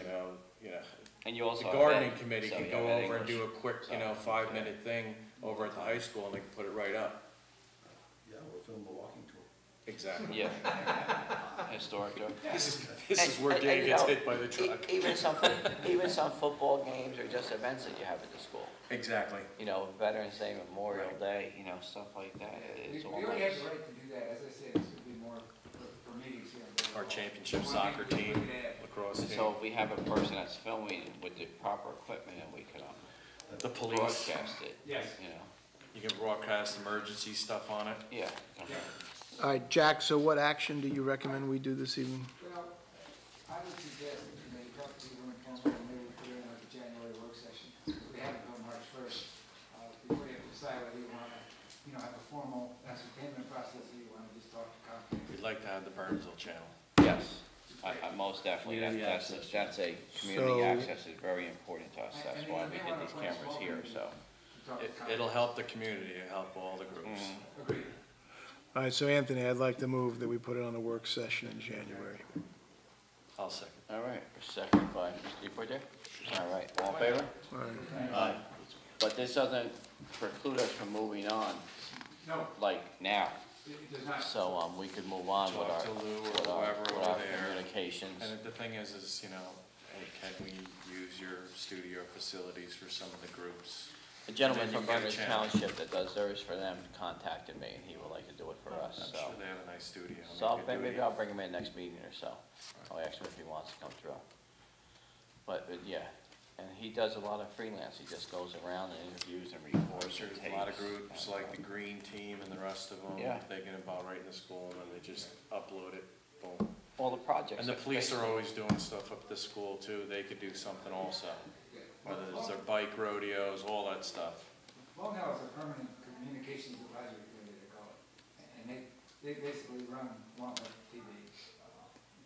And you the also have gardening Ed, committee so can you go have Ed over and do a English. quick, So, 5-minute thing over at the high school, and they can put it right up. Yeah, we'll film the walking tour. Exactly. Yeah. Historic tour. This is where And, Dave you gets know, hit by the truck. Even some football games or just events that you have at the school. Exactly. Veterans Day, Memorial Day, stuff like that. we It's all already have nice. the right to do that. As I said, this would be more for meetings here. in Our Belleville. championship One soccer thing we team, could add. lacrosse team, So if we have a person that's filming with the proper equipment and we could the police. broadcast it. Yes. You can broadcast emergency stuff on it. Yeah. all right, Jack, so what action do you recommend we do this evening? Well, I would suggest that, you talk to people informally, and maybe put it in like a January work session. We have until March 1st, before you have to decide whether you want to, have a formal ascertainment process, or you want to just talk to Comcast. We'd like to have the Bernardsville channel. Yes, I most definitely, Community that's access. a, community So- access is very important to us, that's And why you we may did wanna these appoint a cameras small here, committee so. to talk to Comcast. It'll help the community, it'll help all the groups. Agreed. All right, so Anthony, I'd like to move that we put it on a work session in January. I'll second. All right, second by Mr. Deporter. All right, all in favor? All right. Aye. But this doesn't preclude us from moving on, No, like now, it does not. so, we could move on with our, Talk to Lou or with our, whoever with our over there. communications. And the thing is, hey, can we use your studio facilities for some of the groups? The gentleman And then from you get a Berners channel. Township that does theirs for them contacted me, and he would like to do it for us, I'm so. sure they have a nice studio. So maybe I'll bring him in next meeting or so. I'll ask him if he wants to come through. But, yeah, And he does a lot of freelance, he just goes around and interviews and records and There's tapes. a lot of groups, like the Green Team and the rest of them, Yeah. they get involved right in the school, and then they just upload it, boom. All the projects. And the police are always doing stuff up at the school too, they could do something also, whether it's their bike rodeos, all that stuff. Long Island is a permanent communications advisory committee, they call it, and they basically run Long Island TV.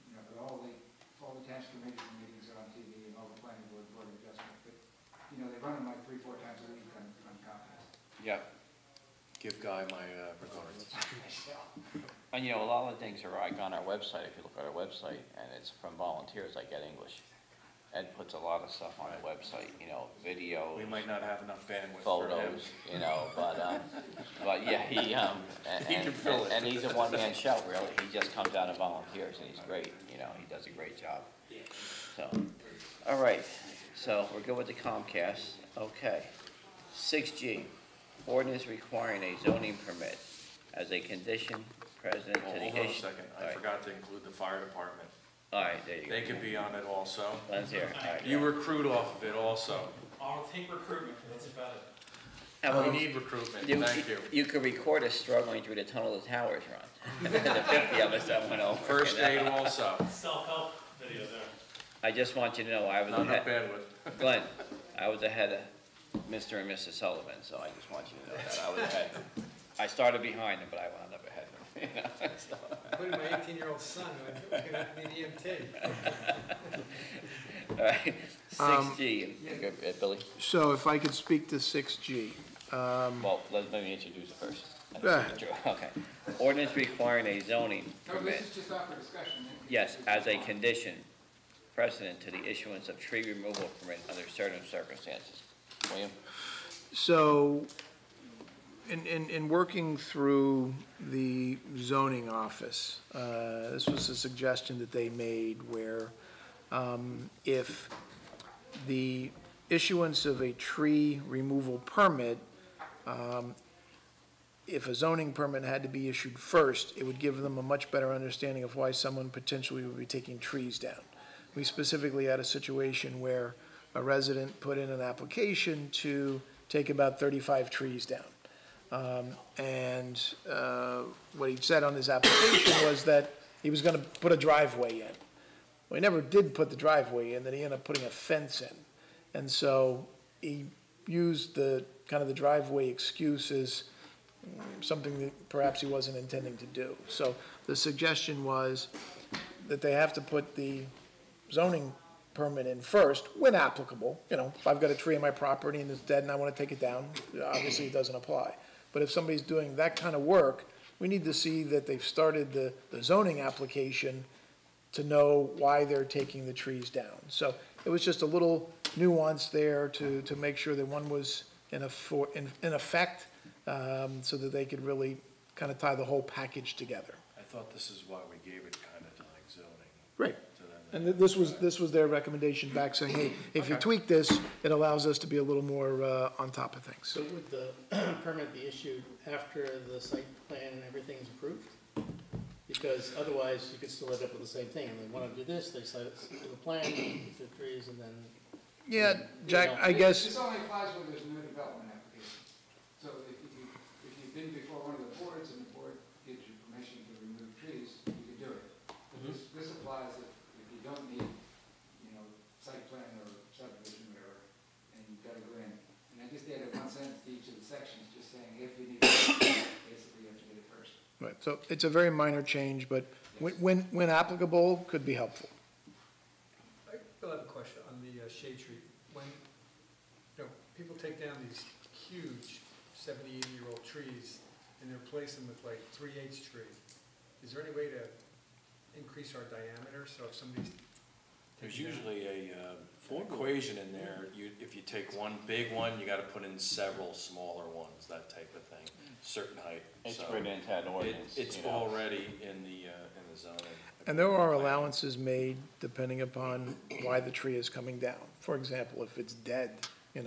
You know, but all the township committees and meetings are on TV, and all the planning board, board of adjustment, but, you know, they run them like 3-4 times a week on Comcast. Yeah, Give Guy my regards. and you know, a lot of the things are like on our website, if you look at our website, and it's from volunteers like Ed English. Ed puts a lot of stuff on the website, you know, videos. We might not have enough bandwidth for him. Photos, you know, but yeah, He can fill it. and he's a one-man show, really. He just comes out and volunteers, and he's great, you know, he does a great job. So, all right, so we're good with the Comcast, okay. 6G, ordinance requiring a zoning permit as a condition precedent to the Hold on a issue. second, All I right. forgot to include the fire department. All right, there you go. They could be on it also. Glenn's here, all right. You recruit off of it also. I'll take recruitment, that's about it. How We about need recruitment, you, thank you. you could record us struggling through the tunnel of the towers, Ron. The 50 of us that went over. First aid also, Self-help video there. I just want you to know, I was not enough ahead, bandwidth. Glenn, I was ahead of Mr. and Mrs. Sullivan, so I just want you to know that, I was ahead. I started behind him, but I wound up ahead of him, you know, so. Including my 18-year-old son, who can need EMT. All right, 6G, Billy, So if I could speak to 6G. well, let me introduce it first. Go ahead. Okay, ordinance requiring a zoning No, permit. this is just out for discussion. Yes, as a condition precedent to the issuance of tree removal permit under certain circumstances. William? So, in working through the zoning office, this was a suggestion that they made where if the issuance of a tree removal permit, if a zoning permit had to be issued first, it would give them a much better understanding of why someone potentially would be taking trees down. We specifically had a situation where a resident put in an application to take about 35 trees down. What he said on his application was that he was gonna put a driveway in. Well, he never did put the driveway in, then he ended up putting a fence in. And so he used the driveway excuse as something that perhaps he wasn't intending to do. So the suggestion was that they have to put the zoning permit in first, when applicable. You know, if I've got a tree on my property and it's dead and I want to take it down, obviously it doesn't apply. But if somebody's doing that kind of work, we need to see that they've started the zoning application to know why they're taking the trees down. So it was just a little nuance there to make sure that one was in effect, so that they could really kind of tie the whole package together. I thought this is why we gave it kind of to like zoning. Right. to them. And this was their recommendation back, saying, hey, if you tweak this, it allows us to be a little more on top of things. So would the permit be issued after the site plan and everything is approved? Because otherwise, you could still end up with the same thing, and they want to do this, they do a plan, the trees, and then. Yeah, Jack, I guess, This only applies when there's no development application. So if you've been before one of the boards and the board gives you permission to remove trees, you can do it. But this applies if you don't need, site plan or subdivision or whatever, and you've got to go in. And I just added one sentence to each of the sections, just saying if you need it, basically you have to get it first. right, so it's a very minor change, but when applicable, could be helpful. I still have a question on the shade tree. When, people take down these huge 70, 80-year-old trees and they replace them with like 3/8 tree, is there any way to increase our diameter, so if somebody's There's taking down- usually an equation in there, if you take one big one, you gotta put in several smaller ones, that type of thing, certain height. It's So written into that ordinance, It's you know. already in the zoning. And there are allowances made depending upon why the tree is coming down. For example, if it's dead, then,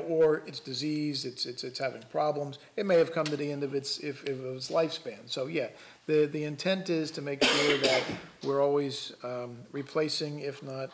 or it's diseased, it's having problems, it may have come to the end of its lifespan. So, yeah, the intent is to make sure that we're always replacing, if not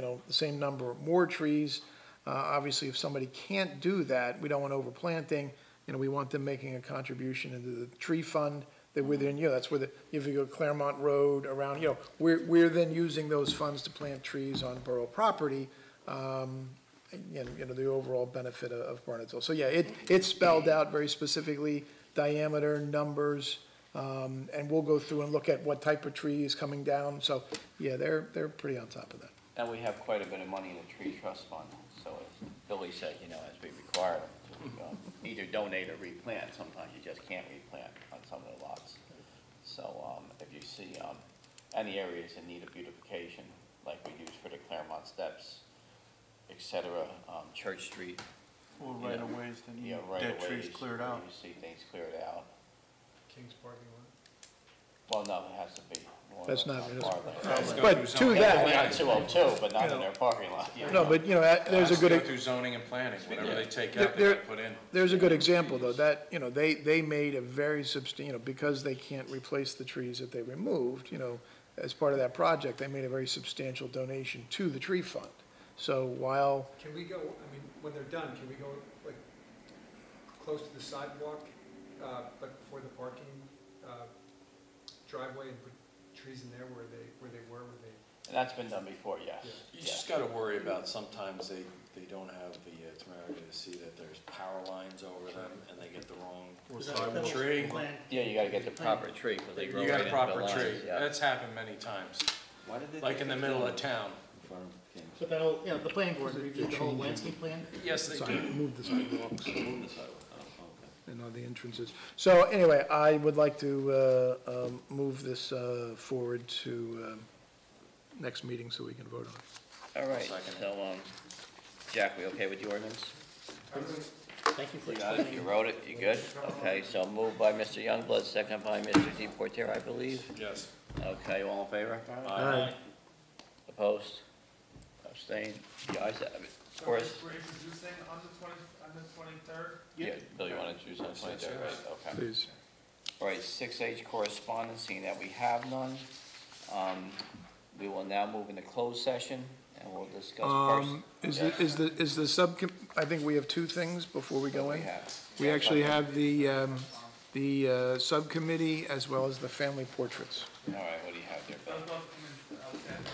the same number or more trees. Obviously, if somebody can't do that, we don't want overplanting. We want them making a contribution into the tree fund that within, that's where if you go Claremont Road around, we're then using those funds to plant trees on borough property. The overall benefit of Bernardsville. So yeah, it's spelled out very specifically, diameter, numbers, and we'll go through and look at what type of tree is coming down. So yeah, they're pretty on top of that. And we have quite a bit of money in the tree trust fund, so as Billy said, as we require them to either donate or replant, sometimes you just can't replant on some of the lots. So if you see any areas in need of beautification, like we use for the Claremont Steps, et cetera, Church Street. Or right of ways, then you Right dead of ways, trees cleared out. You see things cleared out. King's parking lot. Well, no, it has to be. more That's than not, parking. but to Not that, 202, but not in their parking lot. no, but there's a Has to go good, through zoning and planning, whatever Yeah. they take out, they There- gotta put in. there's a good example though, that, they made a very because they can't replace the trees that they removed, as part of that project, they made a very substantial donation to the tree fund. So while, Can we go, when they're done, can we go, like, close to the sidewalk, but before the parking, driveway and put trees in there where they were? And that's been done before, yes. You just gotta worry about sometimes they don't have the temerity to see that there's power lines over them and they get the wrong Is that the tree. plan? Yeah, you gotta get the proper tree, because they grow You right got a into proper the tree. lines, yeah. That's happened many times, Why did they like in the middle of town. But that whole, the planning board reviewed the whole landscape plan. Yes, they do. move the sidewalks Move the sidewalk. Oh, okay. and all the entrances. So anyway, I would like to move this forward to next meeting so we can vote on it. All right, Second. so, Jack, we okay with the ordinance? Thank you for You got it, you explaining. wrote it, you good? Okay, so moved by Mr. Youngblood, second by Mr. DePorter, I believe. Yes. Okay, all in favor? Aye. Opposed? Abstained? The ayes have it. Of course. We're introducing on the 23rd? Yeah, Bill, you want to introduce on the 23rd, right? Okay. Please. All right, 6H correspondence, seeing that we have none. We will now move into closed session, and we'll discuss Is the I think we have two things before we go we in. have. We actually have the subcommittee as well as the family portraits. All right, what do you have there, I Bill? was about to come in,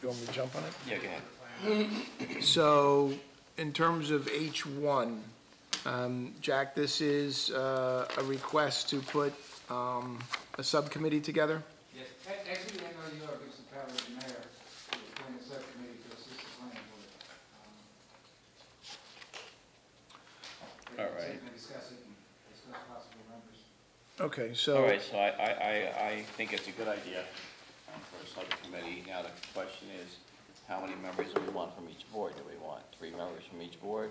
You want me to jump on it? Yeah, go ahead. So, in terms of H1, Jack, this is a request to put a subcommittee together? Yes, actually, I know you are gives the power to the mayor to appoint a subcommittee to assist the planning board. All right. They can discuss it and discuss possible members. Okay, All so, right, so I think it's a good idea for a subcommittee. Now, the question is, how many members do we want from each board? Do we want 3 members from each board?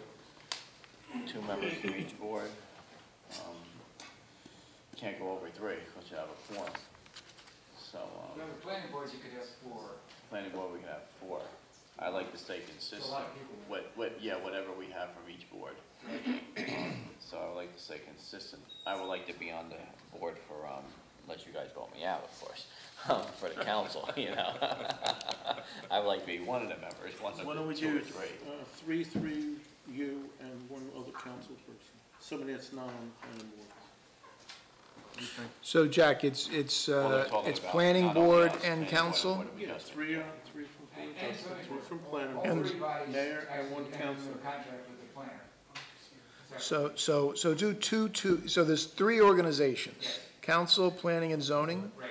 2 members from each board? Can't go over 3, because you have a quorum. So, No, the planning board, you could have 4. planning board, we can have 4. I like to stay consistent. It's a lot of people. Whatever we have from each board. So I would like to stay consistent. I would like to be on the board for, unless you guys vote me out, of course, for the council, I would like to be one of the members, one Why don't of we the 2 or do 3. 3, you, and one other council person, somebody that's not on the planning board. What do you think? so Jack, it's Well, they're talking about planning not only board us, and planning board, council? what do we just- 3 from planning, And so- 2 from planning, All And- 3 bodies mayor and actually 1 enter into council. a contract with the planner. So do two, so there's 3 organizations, Yes. council, planning, and zoning? Right.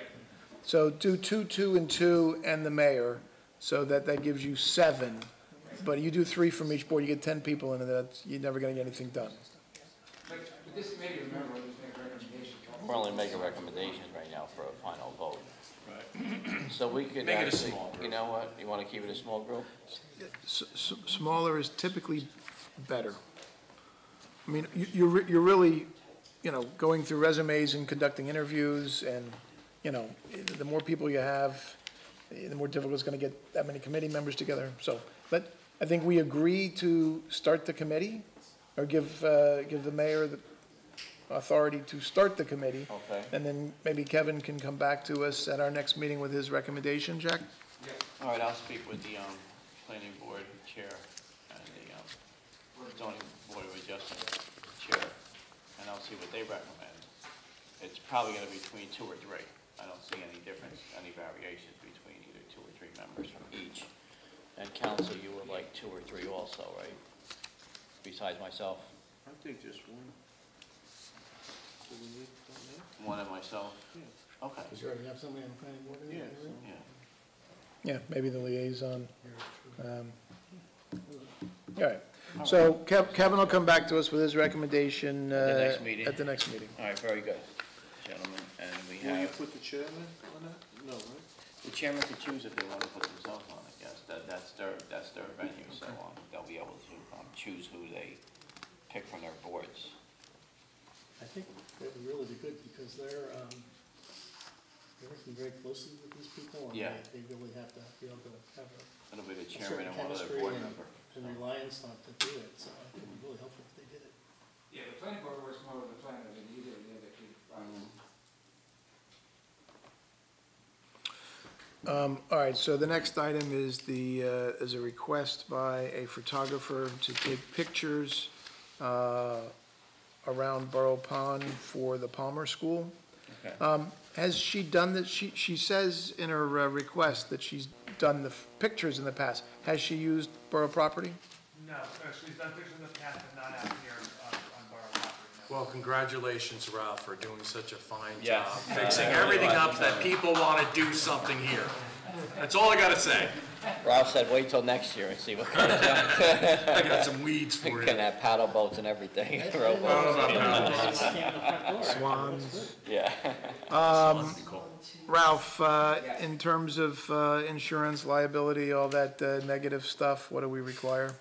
So do 2, and 2, and the mayor, so that gives you 7. But you do 3 from each board, you get 10 people in it, you're never gonna get anything done. But this committee, remember, will just make recommendations. We're only making recommendations right now for a final vote. Right. So we could Make it a actually, small group. you know what, you want to keep it a small group? Smaller is typically better. I mean, you're really, going through resumes and conducting interviews, and, the more people you have, the more difficult it's gonna get that many committee members together, so. But I think we agree to start the committee, or give the mayor authority to start the committee. Okay. And then maybe Kevin can come back to us at our next meeting with his recommendation, Jack? All right, I'll speak with the planning board chair and the zoning board of adjustment chair, and I'll see what they recommend. It's probably going to be between 2 or 3. I don't see any difference, any variations between either 2 or 3 members from each. And council, you would like 2 or 3 also, right? Besides myself? I think just one. Do we need that? One and myself? Yeah. Okay. Because you already have somebody on the planning board in there, Yeah, right? Yeah. Yeah, maybe the liaison. Here, All right, so Kevin will come back to us with his recommendation. At the next meeting? At the next meeting. All right, very good, gentlemen, and we Will you have, put the chairman on that? No, right? the chairman could choose if they want to put themselves on it, yes, that's their venue, so they'll be able to choose who they pick from their boards. I think that would really be good because they're working very closely with these people. And Yeah. they really have to be able to have It'll be the a chairman certain and one other chemistry board and member. reliance on to do it, so I think it would be really helpful if they did it. Yeah, the planning board works more with the planner than either of the other two bodies. All right, so the next item is is a request by a photographer to take pictures around Borough Pond for the Palmer School. Okay. Has she done that? She says in her request that she's done the pictures in the past. Has she used borough property? No, she's done pictures in the past, but not out here on borough property. no. Well, congratulations, Ralph, for doing such a fine Yes. job, fixing everything up that people want to do something here. That's all I gotta say. Ralph said, wait till next year and see what comes out. I got some weeds for you. Can have paddle boats and everything. Swans. Yeah. Ralph, in terms of insurance, liability, all that negative stuff, what do we require?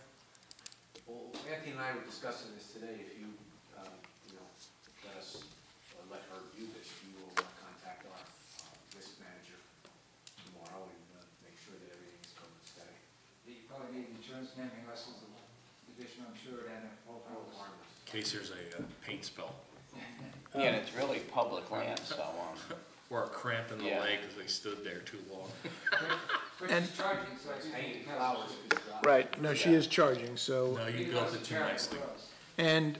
Well, Anthony and I were discussing this today. If you, let us, let her do this, we will contact our risk manager tomorrow and make sure that everything's going to stay. You probably need insurance, anything less is an additional insured and a whole harmless. In case there's a paint spill Yeah, and it's really public land, so, or a cramp in the Yeah. leg because they stood there too long. But And- she's charging, so it's paying flowers. Right, no, she is charging, so, No, you built it too nicely. and,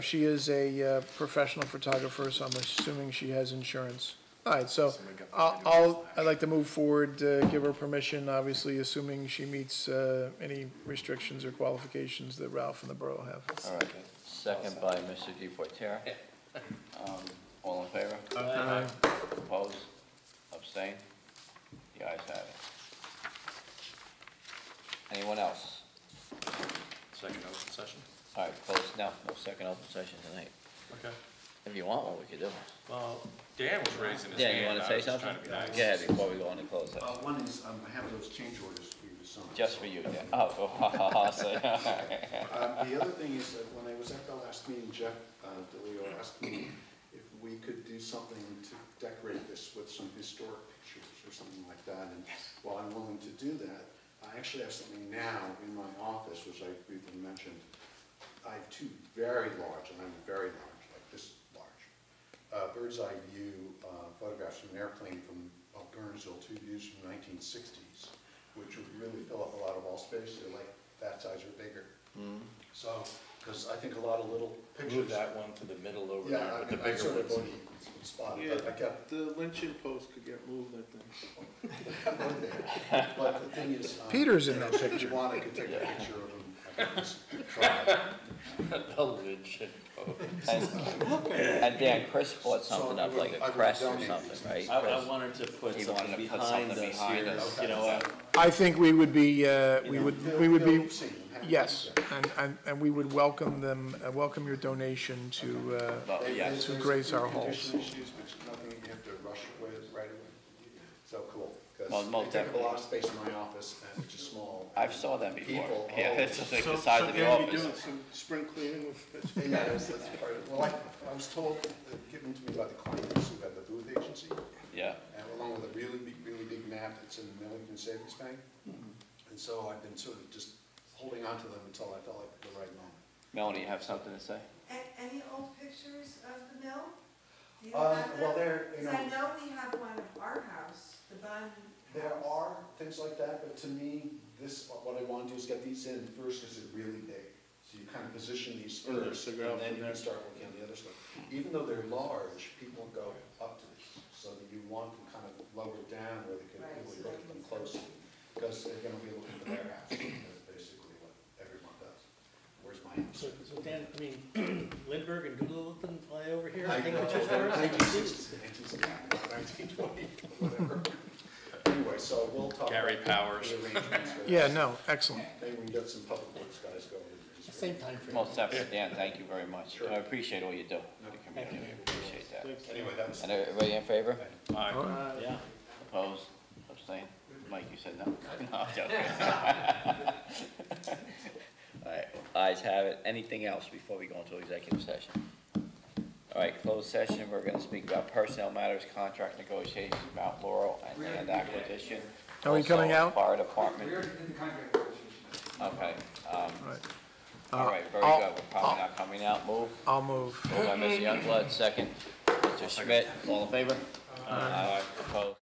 she is a professional photographer, so I'm assuming she has insurance. All right, so I'd like to move forward, give her permission, obviously, assuming she meets any restrictions or qualifications that Ralph and the borough have. all right. Second by Mr. Deportaire. All in favor? Aye. Opposed? Abstain? The ayes have it. Anyone else? Second open session? All right, close, no second open session tonight. Okay. If you want one, we could do it. Well, Dan was raising his Yeah, hand. you want I to say was just something? trying to be nice. Yeah, before we go into close session. One is, I have those change orders for you to sign. Just for you, Dan. Oh, awesome. The other thing is that when I was at the last meeting, Jeff DeLeo asked me if we could do something to decorate this with some historic pictures or something like that. And while I'm willing to do that, I actually have something now in my office, which I briefly mentioned. I have two very large, and I'm very large, like this large, bird's eye view photographs from an airplane from Bernardsville, 2 views from the 1960s, which would really fill up a lot of wall space. They're like that size or bigger. So, because I think a lot of little pictures. Move that one to the middle over Yeah, there with the I bigger sort of ones. spot it, Yeah, but I kept the lynching post could get moved, I think. one there. But the thing is. Peter's in that If picture. you want, I could take a picture of him. I could just try. And Dan, Chris bought something up like a crest or something, right? I wanted to put He something wanted to put behind something us behind here, us. you know, I think we would be, we would be, They'll see them. yes, and we would welcome them, welcome your donation to, Well, yes. to grace our halls. Condition issues, but it's nothing you have to rush with right away. So cool, Well, because most they take up a lot of definitely. space in my office, and it's just small. I've saw them before. People Yeah, all it's just like So, the size so of the can we office. do some spring cleaning with? Yeah, that's part of it. Well, I was told, given to me by the clients who had the booth agency, Yeah, and along with a really big map that's in the Millington Savings Bank. And so I've been sort of just holding on to them until I felt like the right moment. Melanie, you have something to say? And any old pictures of the mill? Do you Well, have them? there, you Because I know, know we have one of our house, the Bun there house. are things like that, but to me, what I want to do is get these in first because they're really big. So you kind of position these Yeah, first, figure and out then from you there. can start working on the other stuff. Even though they're large, people go up to these, so that you want them kind of lowered down where they can Right, really so look they at them can- closely. Because they're gonna be looking for their house, that's basically what everyone does. Where's my house? So Dan, I mean, Lindbergh and Doolittle didn't fly over here, I take know, pictures for us? 1960, 1920, whatever. Anyway, so we'll talk. Gary about Powers. the arrangements for Yeah, this. no, excellent. Maybe we can get some public works guys going. Same time frame. Most definitely, Dan, thank you very much. Sure. I appreciate all you do for the community, we appreciate that. Anyway, that was. And everybody in favor? Aye. Yeah. Opposed? Abstained? Mike, you said no? No, I'm joking. All right, ayes have it. Anything else before we go into executive session? All right, closed session, we're gonna speak about personnel matters, contract negotiations, Mount Laurel, and land acquisition. Are we coming Also, out? Fire We department. already did the contract negotiation. Okay, Right. all right, very I'll- good. We're probably not coming out. Move. I'll move. Moved by Mr. Youngblood, second. Mr. Schmidt, all in favor? Aye. Opposed?